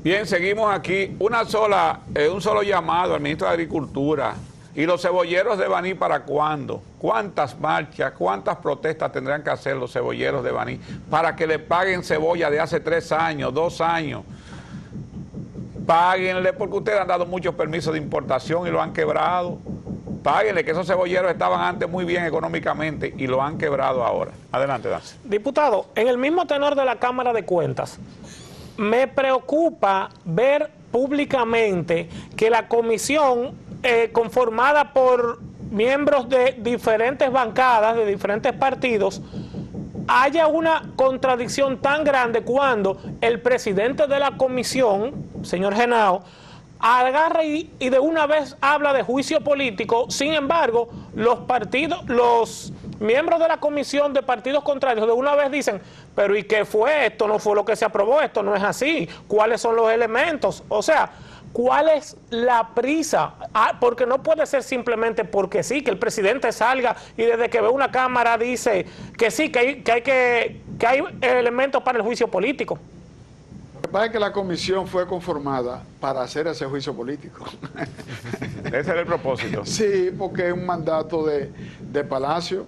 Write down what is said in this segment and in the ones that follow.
Bien, seguimos aquí. Un solo llamado al ministro de Agricultura. ¿Y los cebolleros de Baní para cuándo? ¿Cuántas marchas, cuántas protestas tendrán que hacer los cebolleros de Baní para que le paguen cebolla de hace 3 años, 2 años? Páguenle, porque ustedes han dado muchos permisos de importación y lo han quebrado. Páguenle, que esos cebolleros estaban antes muy bien económicamente y lo han quebrado ahora. Adelante, Dancy. Diputado, en el mismo tenor de la Cámara de Cuentas, me preocupa ver públicamente que la comisión conformada por miembros de diferentes bancadas, de diferentes partidos, haya una contradicción tan grande cuando el presidente de la comisión, señor Henao, agarra y de una vez habla de juicio político. Sin embargo, los miembros de la comisión de partidos contrarios de una vez dicen, pero ¿y qué fue esto? No fue lo que se aprobó, esto no es así. ¿Cuáles son los elementos? O sea, ¿cuál es la prisa? Porque no puede ser simplemente porque sí, que el presidente salga y desde que ve una cámara dice que sí, que hay elementos para el juicio político. Lo que pasa es que la comisión fue conformada para hacer ese juicio político. Ese era el propósito. Sí, porque es un mandato de Palacio.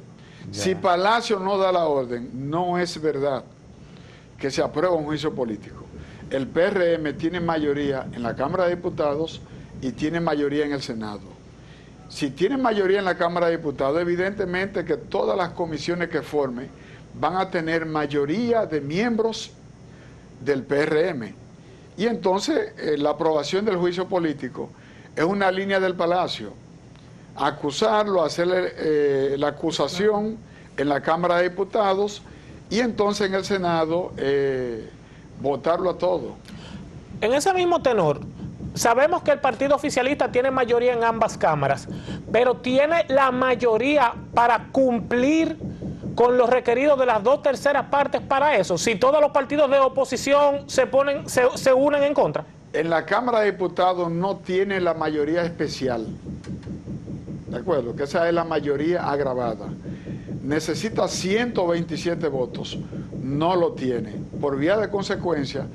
Ya. Si Palacio no da la orden, no es verdad que se aprueba un juicio político. El PRM tiene mayoría en la Cámara de Diputados y tiene mayoría en el Senado. Si tiene mayoría en la Cámara de Diputados, evidentemente que todas las comisiones que forme van a tener mayoría de miembros del PRM. Y entonces la aprobación del juicio político es una línea del Palacio. Acusarlo, hacerle la acusación en la Cámara de Diputados y entonces en el Senado votarlo a todo. En ese mismo tenor, sabemos que el partido oficialista tiene mayoría en ambas cámaras, pero tiene la mayoría para cumplir con los requeridos de las 2/3 partes para eso, si todos los partidos de oposición se unen en contra. En la Cámara de Diputados no tiene la mayoría especial, ¿de acuerdo? Que esa es la mayoría agravada. Necesita 127 votos, no lo tiene. Por vía de consecuencia,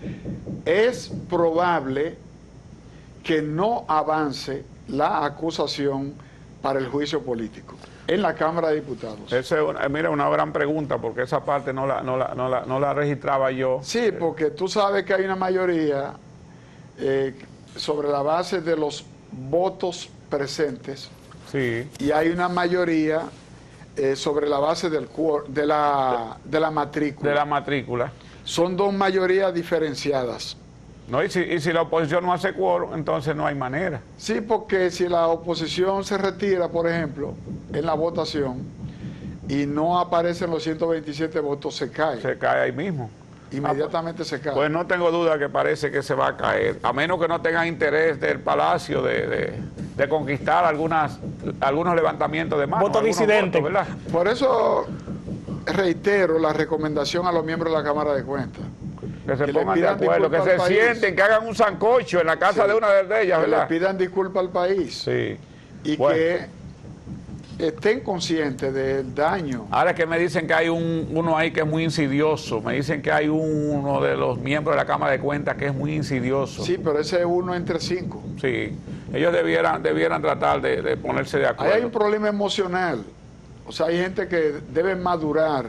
es probable que no avance la acusación para el juicio político en la Cámara de Diputados. Esa es una gran pregunta, porque esa parte no la registraba yo. Sí, porque tú sabes que hay una mayoría sobre la base de los votos presentes. Sí. Y hay una mayoría sobre la base de la matrícula. De la matrícula. Son 2 mayorías diferenciadas. No, y si la oposición no hace quórum, entonces no hay manera. Sí, porque si la oposición se retira, por ejemplo, en la votación, y no aparecen los 127 votos, se cae. Se cae ahí mismo. Inmediatamente se cae. Pues no tengo duda que parece que se va a caer, a menos que no tengan interés del Palacio de conquistar algunos levantamientos de manos. Voto disidente. ¿Verdad? Por eso reitero la recomendación a los miembros de la Cámara de Cuentas. Que se pongan de acuerdo, que se sienten, que hagan un sancocho en la casa de una de ellas, ¿verdad? Que le pidan disculpas al país. Sí. Y que estén conscientes del daño. Ahora que me dicen que hay uno ahí que es muy insidioso, me dicen que hay uno de los miembros de la Cámara de Cuentas que es muy insidioso. Sí, pero ese es 1 entre 5. Sí, ellos debieran tratar de ponerse de acuerdo. Ahí hay un problema emocional, o sea, hay gente que debe madurar.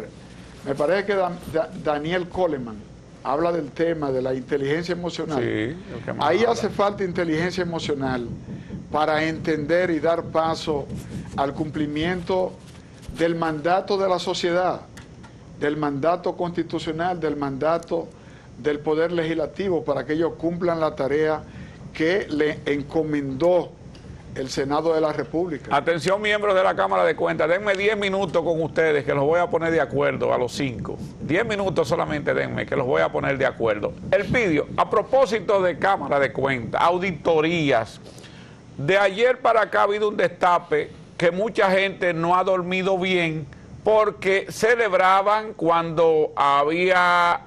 Me parece que Daniel Coleman habla del tema de la inteligencia emocional. Sí, ahí hace falta inteligencia emocional para entender y dar paso al cumplimiento del mandato de la sociedad, del mandato constitucional, del mandato del Poder Legislativo, para que ellos cumplan la tarea que le encomendó el Senado de la República. Atención, miembros de la Cámara de Cuentas, denme 10 minutos con ustedes que los voy a poner de acuerdo a los 5. 10 minutos solamente denme que los voy a poner de acuerdo. Elpidio, a propósito de Cámara de Cuentas, auditorías, de ayer para acá ha habido un destape que mucha gente no ha dormido bien porque celebraban cuando había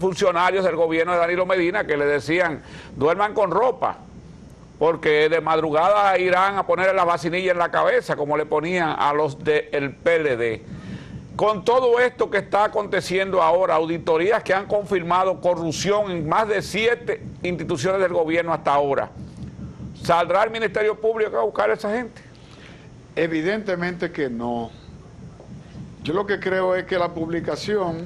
funcionarios del gobierno de Danilo Medina que le decían, duerman con ropa, porque de madrugada irán a ponerle las vacinillas en la cabeza, como le ponían a los del PLD. con todo esto que está aconteciendo ahora, auditorías que han confirmado corrupción en más de 7 instituciones del gobierno hasta ahora, ¿saldrá el Ministerio Público a buscar a esa gente? Evidentemente que no. Yo lo que creo es que la publicación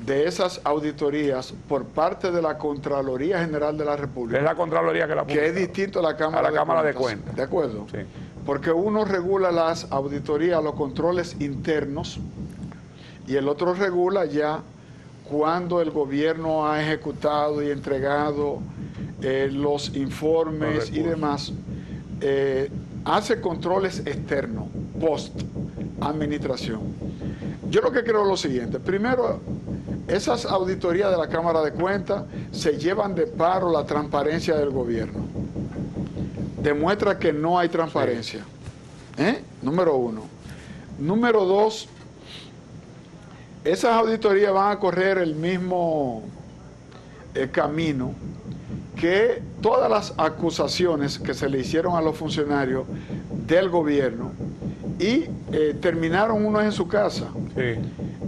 de esas auditorías por parte de la Contraloría General de la República, Es la Contraloría que la publica. que es distinto a la Cámara, de Cuentas. ¿De acuerdo? Sí. Porque uno regula las auditorías, los controles internos, y el otro regula ya cuando el gobierno ha ejecutado y entregado los informes y demás, hace controles externos, post-administración. Yo lo que creo es lo siguiente. Primero, esas auditorías de la Cámara de Cuentas se llevan de paro la transparencia del gobierno. Demuestra que no hay transparencia. Número uno. Número dos, esas auditorías van a correr el mismo camino que todas las acusaciones que se le hicieron a los funcionarios del gobierno y terminaron unos en su casa. Sí.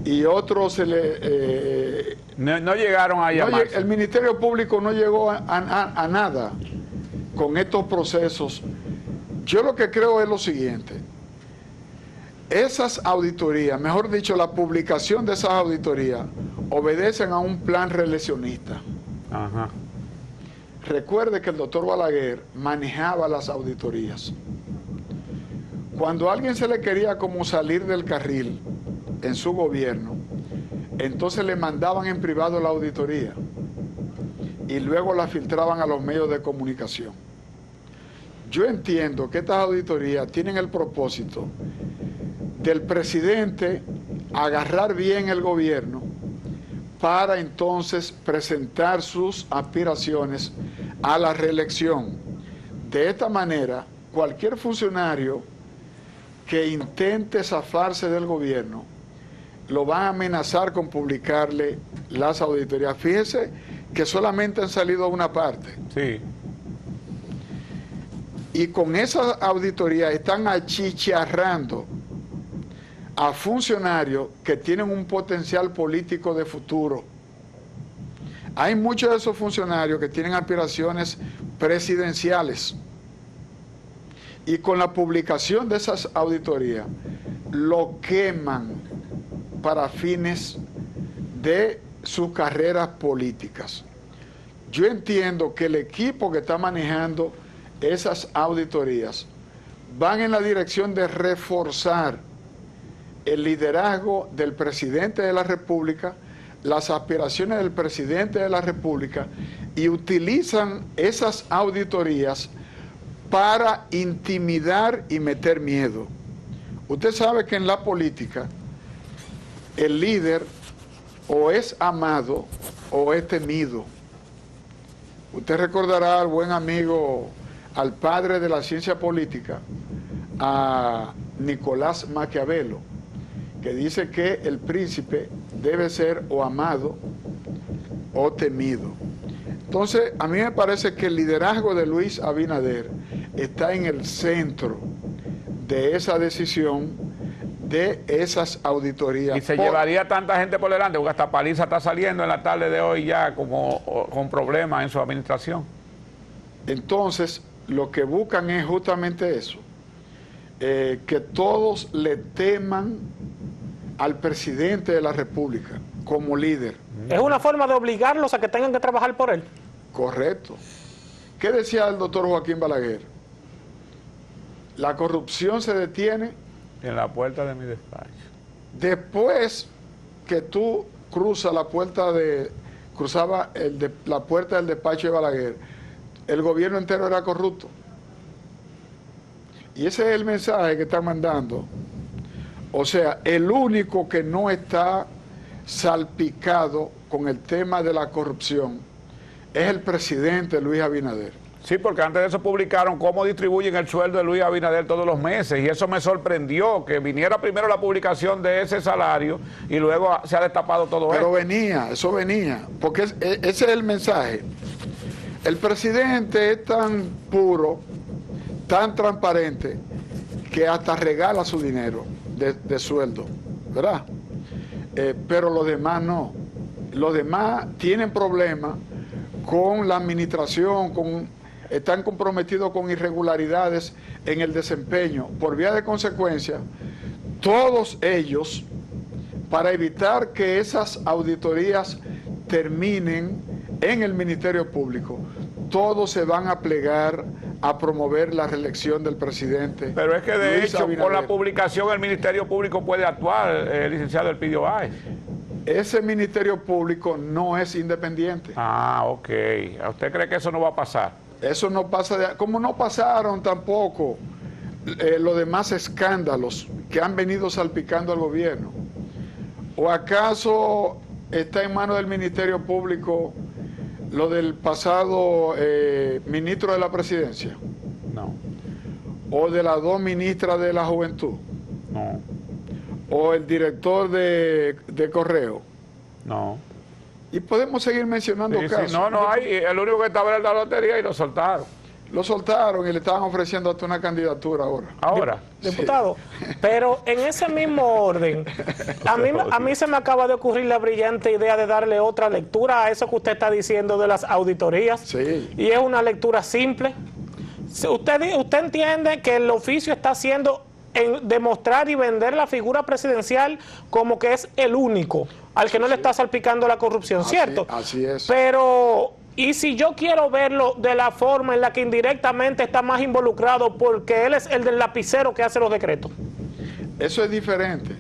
Y otros se le... No llegaron a llamarse. el Ministerio Público no llegó a nada con estos procesos. Yo lo que creo es lo siguiente. Esas auditorías, mejor dicho, la publicación de esas auditorías, obedecen a un plan reeleccionista. Ajá. Recuerde que el doctor Balaguer manejaba las auditorías. Cuando a alguien se le quería como salir del carril en su gobierno, entonces le mandaban en privado la auditoría y luego la filtraban a los medios de comunicación. Yo entiendo que estas auditorías tienen el propósito del presidente agarrar bien el gobierno para entonces presentar sus aspiraciones a la reelección. De esta manera, cualquier funcionario que intente zafarse del gobierno, lo van a amenazar con publicarle las auditorías. Fíjese que solamente han salido una parte. Sí. Y con esa auditoría están achicharrando a funcionarios que tienen un potencial político de futuro. Hay muchos de esos funcionarios que tienen aspiraciones presidenciales. Y con la publicación de esas auditorías, lo queman para fines de sus carreras políticas. Yo entiendo que el equipo que está manejando esas auditorías van en la dirección de reforzar el liderazgo del presidente de la República, las aspiraciones del presidente de la República, y utilizan esas auditorías para intimidar y meter miedo. Usted sabe que en la política el líder o es amado o es temido. Usted recordará al buen amigo, al padre de la ciencia política, a Nicolás Maquiavelo, que dice que el príncipe debe ser o amado o temido. Entonces, a mí me parece que el liderazgo de Luis Abinader está en el centro de esa decisión, de esas auditorías. Y se llevaría tanta gente por delante, porque hasta Paliza está saliendo en la tarde de hoy ya como con problemas en su administración. Entonces, lo que buscan es justamente eso, que todos le teman al presidente de la República como líder. Es una forma de obligarlos a que tengan que trabajar por él. Correcto. ¿Qué decía el doctor Joaquín Balaguer? La corrupción se detiene En la puerta de mi despacho. después que tú cruzas la puerta la puerta del despacho de Balaguer. El gobierno entero era corrupto. Y ese es el mensaje que están mandando. O sea, el único que no está salpicado con el tema de la corrupción es el presidente Luis Abinader. Sí, porque antes de eso publicaron cómo distribuyen el sueldo de Luis Abinader todos los meses, y eso me sorprendió, que viniera primero la publicación de ese salario y luego se ha destapado todo Pero esto. eso venía, porque ese es el mensaje. El presidente es tan puro, tan transparente, que hasta regala su dinero de sueldo, ¿verdad? pero los demás no. Los demás tienen problemas con la administración, están comprometidos con irregularidades en el desempeño. Por vía de consecuencia, todos ellos, para evitar que esas auditorías terminen en el Ministerio Público, todos se van a plegar a promover la reelección del presidente. Pero es que de Luis hecho, Abinader. por la publicación, el Ministerio Público puede actuar, licenciado Elpidio Báez. Ese Ministerio Público no es independiente. Ah, ok. ¿Usted cree que eso no va a pasar? Eso no pasa, como no pasaron tampoco los demás escándalos que han venido salpicando al gobierno. ¿O acaso está en manos del Ministerio Público lo del pasado ministro de la Presidencia? No. ¿O de las dos ministras de la Juventud? No. ¿O el director de Correo? No. Y podemos seguir mencionando Sí, casos. sí, no hay. El único que estaba era la lotería y lo soltaron. Lo soltaron y le estaban ofreciendo hasta una candidatura ahora. Ahora. Diputado, pero en ese mismo orden, a mí se me acaba de ocurrir la brillante idea de darle otra lectura a eso que usted está diciendo de las auditorías. Sí. Y es una lectura simple. Usted entiende que el oficio está haciendo en demostrar y vender la figura presidencial como que es el único al que no le está salpicando la corrupción, ¿cierto? Así es. Pero, ¿y si yo quiero verlo de la forma en la que indirectamente está más involucrado porque él es el del lapicero que hace los decretos? Eso es diferente,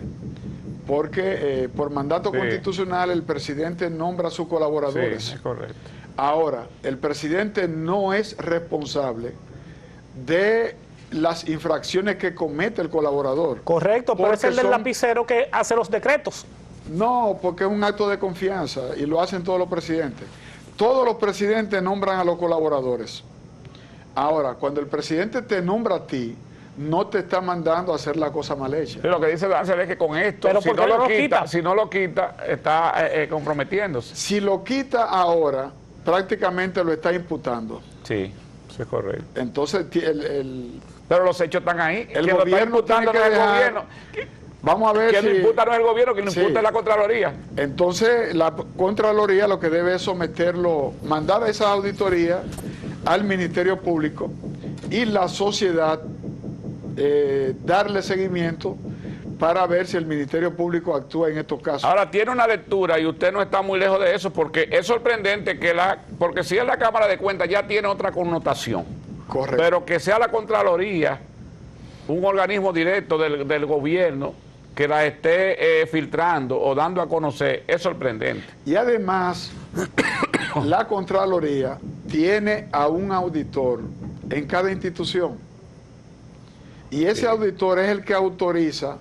porque por mandato constitucional el presidente nombra a sus colaboradores. Sí, es correcto. Ahora, el presidente no es responsable de las infracciones que comete el colaborador. Correcto, pero es Porque el del son- lapicero que hace los decretos. No, porque es un acto de confianza y lo hacen todos los presidentes. Todos los presidentes nombran a los colaboradores. Ahora, cuando el presidente te nombra a ti, no te está mandando a hacer la cosa mal hecha. Sí, lo que dice Dáncel es que con esto, Pero si ¿por no, qué no lo lo quita, quita? si no lo quita, está comprometiéndose. Si lo quita ahora, prácticamente lo está imputando. Sí, eso es correcto. Entonces, Pero los hechos están ahí. El Quien lo está gobierno imputando tiene no que es el dejar- gobierno. vamos a ver Quien lo si... imputa no es el gobierno, quien lo Sí. imputa es la Contraloría. Entonces, la Contraloría lo que debe es someterlo, mandar a esa auditoría al Ministerio Público y la sociedad darle seguimiento para ver si el Ministerio Público actúa en estos casos. Ahora tiene una lectura y usted no está muy lejos de eso porque es sorprendente que porque si es la Cámara de Cuentas ya tiene otra connotación. Correcto. Pero que sea la Contraloría, un organismo directo del gobierno que la esté filtrando o dando a conocer, es sorprendente. Y además, la Contraloría tiene a un auditor en cada institución. Y ese auditor es el que autoriza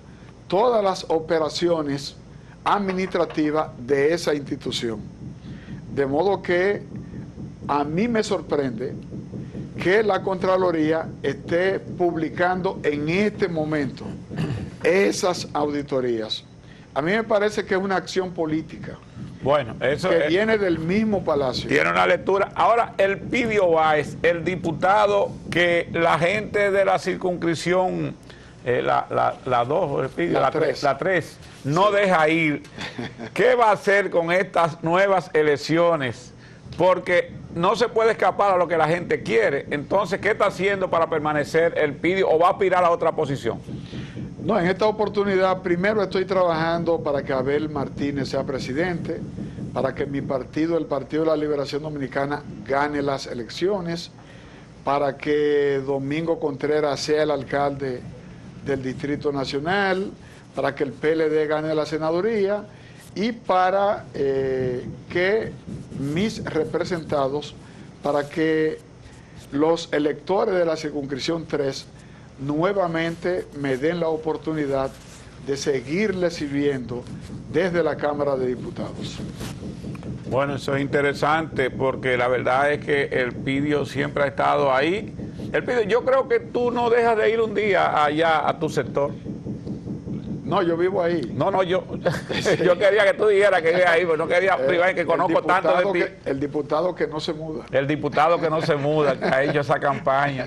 todas las operaciones administrativas de esa institución. De modo que a mí me sorprende que la Contraloría esté publicando en este momento esas auditorías. A mí me parece que es una acción política Bueno, eso que viene del mismo Palacio. tiene una lectura. Ahora, Elpidio Báez, el diputado que la gente de la circunscripción, la 2, Elpidio, La la 3, tres. no deja ir. ¿Qué va a hacer con estas nuevas elecciones? Porque no se puede escapar a lo que la gente quiere. Entonces, ¿qué está haciendo para permanecer Elpidio o va a aspirar a otra posición? No, en esta oportunidad primero estoy trabajando para que Abel Martínez sea presidente, para que mi partido, el Partido de la Liberación Dominicana, gane las elecciones, para que Domingo Contreras sea el alcalde del Distrito Nacional, para que el PLD gane la senaduría y para que mis representados, para que los electores de la circunscripción 3 nuevamente me den la oportunidad de seguirle sirviendo desde la Cámara de Diputados. Bueno, eso es interesante porque la verdad es que Elpidio siempre ha estado ahí. Elpidio, yo creo que tú no dejas de ir un día allá a tu sector. No, yo vivo ahí. No, yo quería que tú dijeras que vives ahí, pero no quería privar que El conozco tanto de ti. el diputado que no se muda. El diputado que no se muda, que ha hecho esa campaña.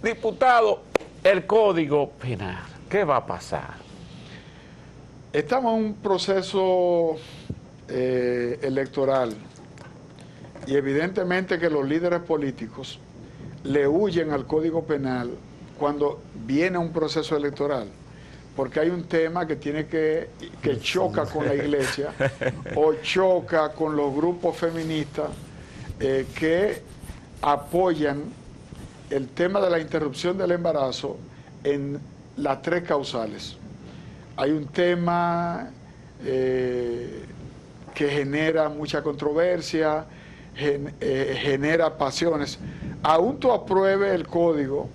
Diputado, el Código Penal, ¿qué va a pasar? Estamos en un proceso electoral y evidentemente que los líderes políticos le huyen al Código Penal cuando viene un proceso electoral, porque hay un tema que choca con la iglesia o choca con los grupos feministas que apoyan el tema de la interrupción del embarazo en las 3 causales. Hay un tema que genera mucha controversia, genera pasiones. Aún tú apruebes el código,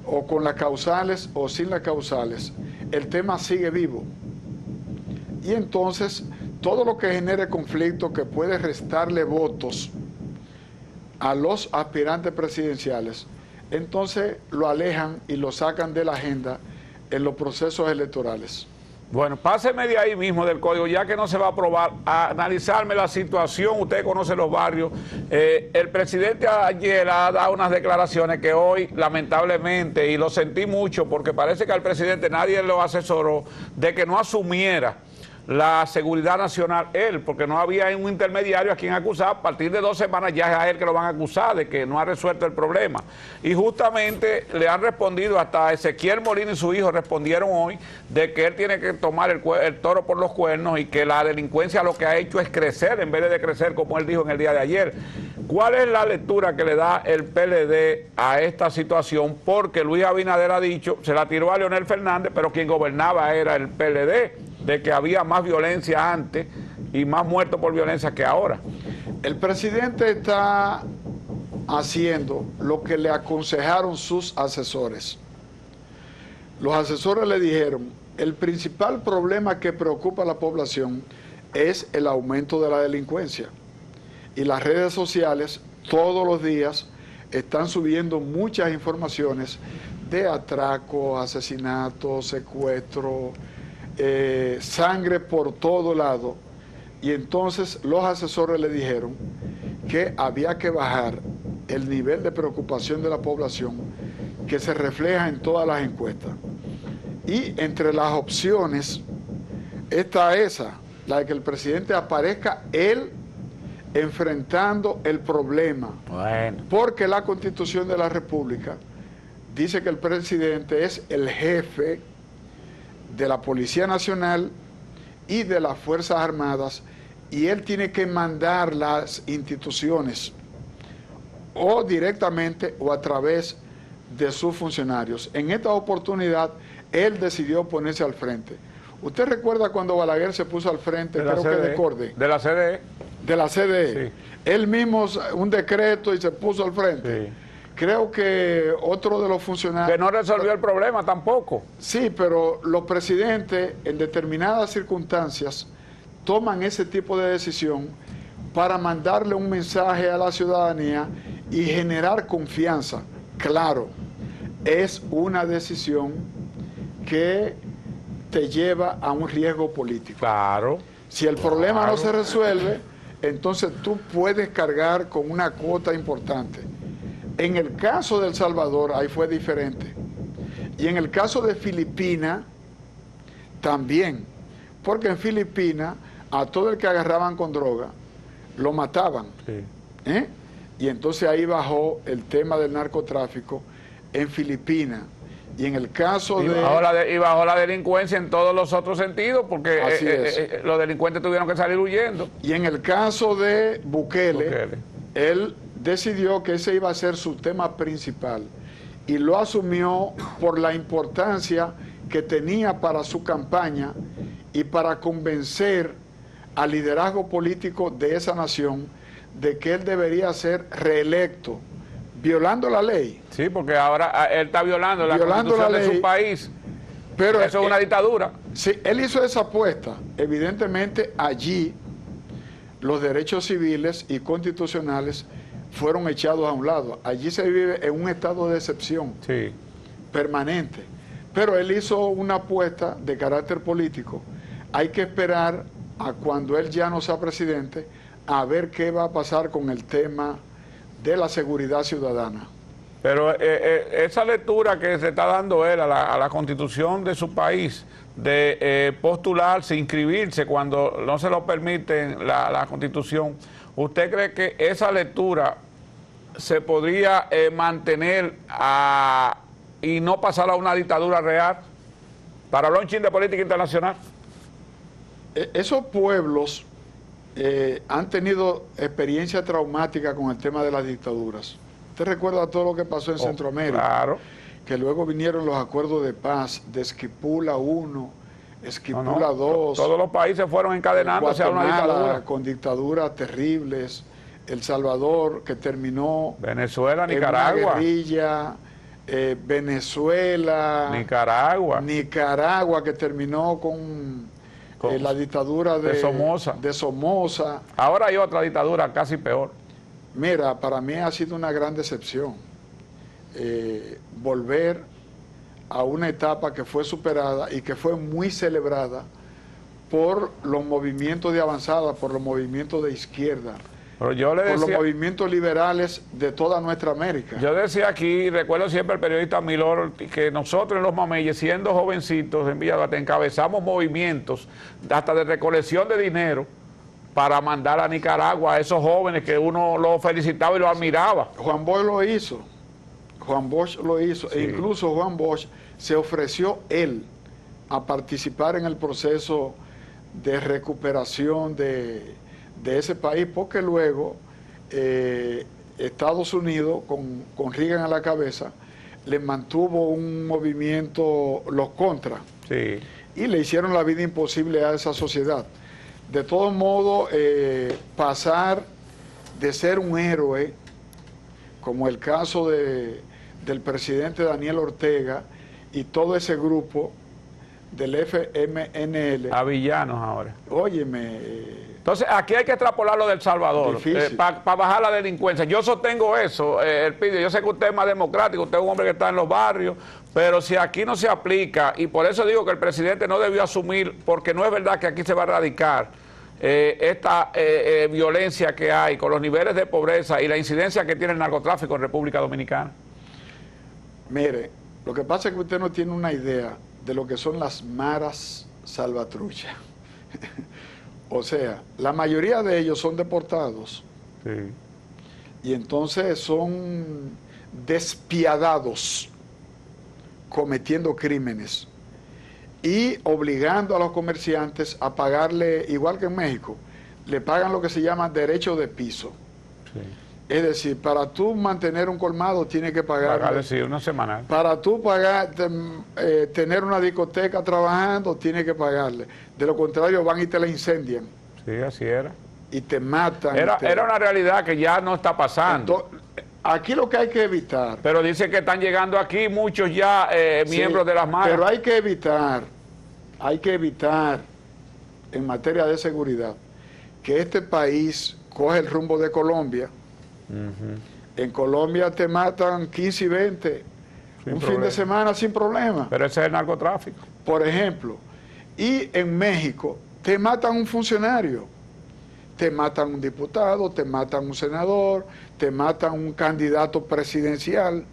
o con las causales o sin las causales, el tema sigue vivo. Y entonces, todo lo que genere conflicto que puede restarle votos a los aspirantes presidenciales, entonces lo alejan y lo sacan de la agenda en los procesos electorales. Bueno, páseme de ahí mismo del código, ya que no se va a aprobar, a analizarme la situación. Usted conoce los barrios. El presidente ayer ha dado unas declaraciones que hoy, lamentablemente, y lo sentí mucho, porque parece que al presidente nadie lo asesoró, de que no asumiera la seguridad nacional él, porque no había un intermediario a quien acusar. A partir de 2 semanas ya es a él que lo van a acusar de que no ha resuelto el problema. Y justamente le han respondido, hasta Ezequiel Molina y su hijo respondieron hoy, de que él tiene que tomar el toro por los cuernos y que la delincuencia lo que ha hecho es crecer en vez de decrecer, como él dijo en el día de ayer. ¿Cuál es la lectura que le da el PLD a esta situación? Porque Luis Abinader ha dicho, se la tiró a Leonel Fernández, pero quien gobernaba era el PLD, de que había más violencia antes y más muertos por violencia que ahora. El presidente está haciendo lo que le aconsejaron sus asesores. Los asesores le dijeron, el principal problema que preocupa a la población es el aumento de la delincuencia. Y las redes sociales todos los días están subiendo muchas informaciones de atracos, asesinatos, secuestros, sangre por todo lado. Y entonces los asesores le dijeron que había que bajar el nivel de preocupación de la población que se refleja en todas las encuestas. Y entre las opciones está esa, la de que el presidente aparezca él enfrentando el problema. Bueno. Porque la Constitución de la República dice que el presidente es el jefe de la Policía Nacional y de las Fuerzas Armadas, y él tiene que mandar las instituciones o directamente o a través de sus funcionarios. En esta oportunidad él decidió ponerse al frente. ¿Usted recuerda cuando Balaguer se puso al frente, creo que de CORDE? De la CDE. De la CDE. Sí. Él mismo un decreto y se puso al frente. Sí. Creo que otro de los funcionarios... Que no resolvió el problema tampoco. Sí, pero los presidentes en determinadas circunstancias toman ese tipo de decisión para mandarle un mensaje a la ciudadanía y generar confianza. Claro, es una decisión que te lleva a un riesgo político. Claro. Si el problema no se resuelve, entonces tú puedes cargar con una cuota importante. En el caso de El Salvador, ahí fue diferente. Y en el caso de Filipinas, también. Porque en Filipinas, a todo el que agarraban con droga, lo mataban. Sí. Y entonces ahí bajó el tema del narcotráfico en Filipinas. Y en el caso y bajó la delincuencia en todos los otros sentidos, porque los delincuentes tuvieron que salir huyendo. Y en el caso de Bukele, él decidió que ese iba a ser su tema principal y lo asumió por la importancia que tenía para su campaña y para convencer al liderazgo político de esa nación de que él debería ser reelecto, violando la ley. Sí, porque ahora él está violando la Constitución de su país. Pero eso es una dictadura. Sí, él hizo esa apuesta. Evidentemente allí los derechos civiles y constitucionales fueron echados a un lado. Allí se vive en un estado de excepción permanente. Pero él hizo una apuesta de carácter político. Hay que esperar a cuando él ya no sea presidente a ver qué va a pasar con el tema de la seguridad ciudadana. Pero esa lectura que se está dando él a la constitución de su país, de postularse, inscribirse cuando no se lo permite la constitución, ¿usted cree que esa lectura se podría mantener y no pasar a una dictadura real? Para hablar un chin de política internacional. Esos pueblos han tenido experiencia traumática con el tema de las dictaduras. ¿Usted recuerda todo lo que pasó en Centroamérica? Claro. Que luego vinieron los acuerdos de paz de Esquipula I, Esquipula II. Todos los países fueron encadenándose a una dictadura. Con dictaduras terribles. El Salvador, que terminó Venezuela, en Nicaragua. una guerrilla. Venezuela. Nicaragua, que terminó con la dictadura de Somoza. Ahora hay otra dictadura casi peor. Mira, para mí ha sido una gran decepción volver a una etapa que fue superada y que fue muy celebrada por los movimientos de avanzada, por los movimientos de izquierda, pero yo le decía, por los movimientos liberales de toda nuestra América. Yo decía aquí, recuerdo siempre el periodista Milor, que nosotros en Los Mameyes, siendo jovencitos en Villa Duarte, encabezamos movimientos hasta de recolección de dinero para mandar a Nicaragua a esos jóvenes que uno los felicitaba y los admiraba. Juan Bosch lo hizo. Juan Bosch lo hizo. Sí. E incluso Juan Bosch se ofreció él a participar en el proceso de recuperación de ese país, porque luego Estados Unidos, con Reagan a la cabeza, le mantuvo un movimiento, los contras, Sí. y le hicieron la vida imposible a esa sociedad. De todos modos, pasar de ser un héroe, como el caso del presidente Daniel Ortega y todo ese grupo del FMNL. A villanos ahora. Óyeme. Entonces, aquí hay que extrapolar lo del Salvador, Difícil. para bajar la delincuencia. Yo sostengo eso, Elpidio. Yo sé que usted es más democrático, usted es un hombre que está en los barrios, pero si aquí no se aplica, y por eso digo que el presidente no debió asumir, porque no es verdad que aquí se va a erradicar esta violencia que hay con los niveles de pobreza y la incidencia que tiene el narcotráfico en República Dominicana. Mire, lo que pasa es que usted no tiene una idea de lo que son las maras salvatruchas. O sea, la mayoría de ellos son deportados. Sí. Y entonces son despiadados cometiendo crímenes y obligando a los comerciantes a pagarle, igual que en México, le pagan lo que se llama derecho de piso. Sí. Es decir, para tú mantener un colmado tienes que pagar. Sí, una semanal. Para tú tener una discoteca trabajando, tienes que pagarle. De lo contrario, van y te la incendian. Sí, así era. Y te matan. Era una realidad que ya no está pasando. Entonces, aquí lo que hay que evitar. Pero dice que están llegando aquí muchos ya miembros Sí, de las maras. Pero hay que evitar en materia de seguridad que este país coge el rumbo de Colombia. En Colombia te matan 15 y 20 Sin un problema. fin de semana sin problema, Pero ese es el narcotráfico. por ejemplo. Y en México te matan un funcionario, te matan un diputado, te matan un senador, te matan un candidato presidencial.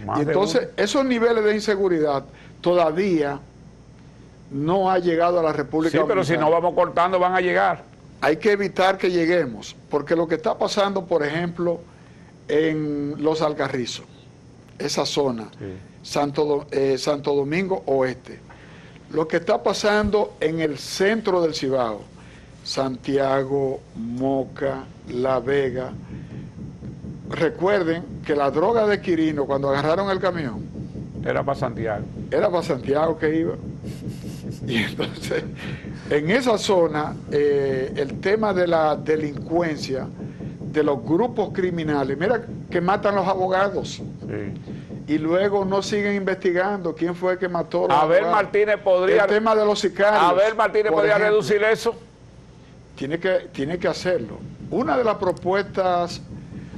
Más Y de entonces uno. esos niveles de inseguridad todavía no ha llegado a la República Sí, pero si Dominicana. no vamos cortando van a llegar. Hay que evitar que lleguemos, porque lo que está pasando, por ejemplo, en Los Alcarrizos, esa zona, Santo Domingo Oeste, lo que está pasando en el centro del Cibao, Santiago, Moca, La Vega. Recuerden que la droga de Quirino, cuando agarraron el camión, Era para Santiago. era para Santiago que iba. Y entonces, en esa zona, el tema de la delincuencia, de los grupos criminales, mira que matan los abogados Sí. y luego no siguen investigando quién fue el que mató a los Abel abogados. Martínez podría... El tema de los sicarios. Abel Martínez por podría ejemplo, reducir eso. Tiene que hacerlo. Una de las propuestas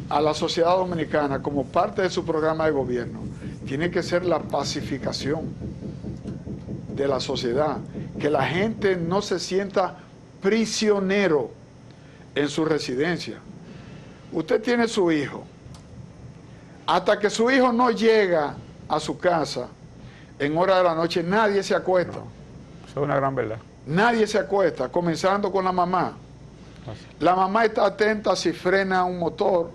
a la sociedad dominicana como parte de su programa de gobierno tiene que ser la pacificación de la sociedad, que la gente no se sienta prisionero en su residencia. Usted tiene su hijo, Hasta que su hijo no llega a su casa en hora de la noche, nadie se acuesta. Eso es una gran verdad. Nadie se acuesta, comenzando con la mamá. La mamá está atenta a si frena un motor,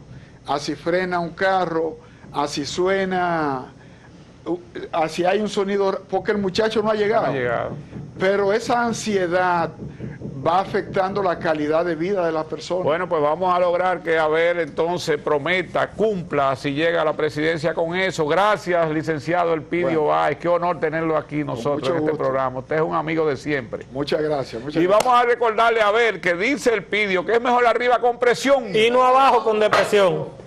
a si frena un carro, a si suena, a si hay un sonido, porque el muchacho no ha llegado. No ha llegado. Pero esa ansiedad va afectando la calidad de vida de las personas. Bueno, pues vamos a lograr que Abel entonces prometa, cumpla si llega a la presidencia con eso. Gracias, licenciado Elpidio Báez. Qué honor tenerlo aquí nosotros en este gusto. programa. Usted es un amigo de siempre. Muchas gracias. Y vamos a recordarle a Abel que dice Elpidio que es mejor arriba con presión. Y no abajo con depresión.